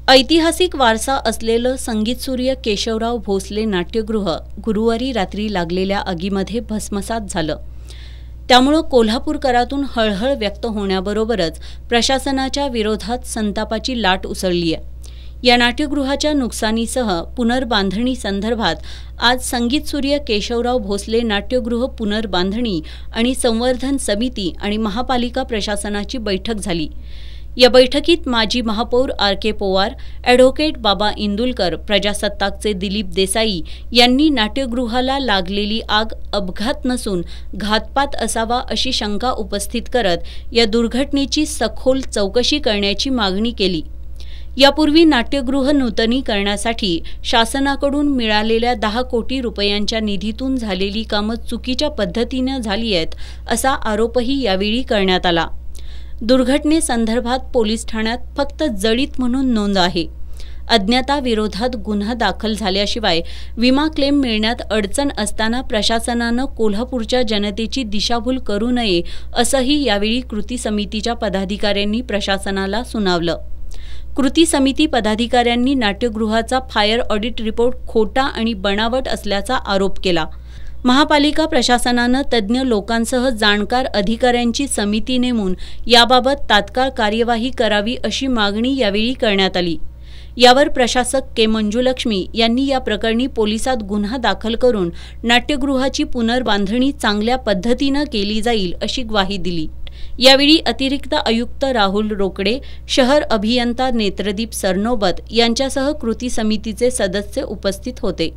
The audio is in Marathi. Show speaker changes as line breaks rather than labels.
ऐतिहासिक वारसा असलेलं संगीतसूर्य केशवराव भोसले नाट्यगृह गुरुवारी रात्री लागलेल्या आगीमध्ये भस्मसात झालं। त्यामुळे कोल्हापूरकरातून हळहळ व्यक्त होण्याबरोबरच प्रशासनाच्या विरोधात संतापाची लाट उसळली आहे। या नाट्यगृहाच्या नुकसानीसह पुनर्बांधणी संदर्भात आज संगीतसूर्य केशवराव भोसले नाट्यगृह पुनर्बांधणी आणि संवर्धन समिती आणि महापालिका प्रशासनाची बैठक झाली। या बैठकीत माजी महापौर आर.के. पोवार, ॲडव्होकेट बाबा इंदुलकर, प्रजासत्ताकचे दिलीप देसाई यांनी नाट्यगृहाला लागलेली आग अपघात नसून घातपात असावा अशी शंका उपस्थित करत या दुर्घटनेची सखोल चौकशी करण्याची मागणी केली। यापूर्वी नाट्यगृह नूतनीकरणासाठी शासनाकडून मिळालेल्या 10 कोटी रुपयांच्या निधीतून झालेली कामं चुकीच्या पद्धतीने झाली आहेत असा आरोपही यावेळी करण्यात आला। दुर्घटनेसंदर्भात पोलीस ठाण्यात फक्त जळीत म्हणून नोंद आहे। अज्ञाताविरोधात गुन्हा दाखल झाल्याशिवाय विमा क्लेम मिळण्यात अडचण असताना प्रशासनानं कोल्हापूरच्या जनतेची दिशाभूल करू नये असंही यावेळी कृती समितीच्या पदाधिकाऱ्यांनी प्रशासनाला सुनावलं। कृती समिती पदाधिकाऱ्यांनी नाट्यगृहाचा फायर ऑडिट रिपोर्ट खोटा आणि बनावट असल्याचा आरोप केला। महापालिका प्रशासनानं तज्ज्ञ लोकांसह जाणकार अधिकाऱ्यांची समिती नेमून याबाबत तात्काळ कार्यवाही करावी अशी मागणी यावेळी करण्यात आली। यावर प्रशासक के. मंजुलक्ष्मी यांनी या प्रकरणी पोलिसात गुन्हा दाखल करून नाट्यगृहाची पुनर्बांधणी चांगल्या पद्धतीनं केली जाईल अशी ग्वाही दिली। यावेळी अतिरिक्त आयुक्त राहुल रोकडे, शहर अभियंता नेत्रदीप सरनोबत यांच्यासह कृती समितीचे सदस्य उपस्थित होते।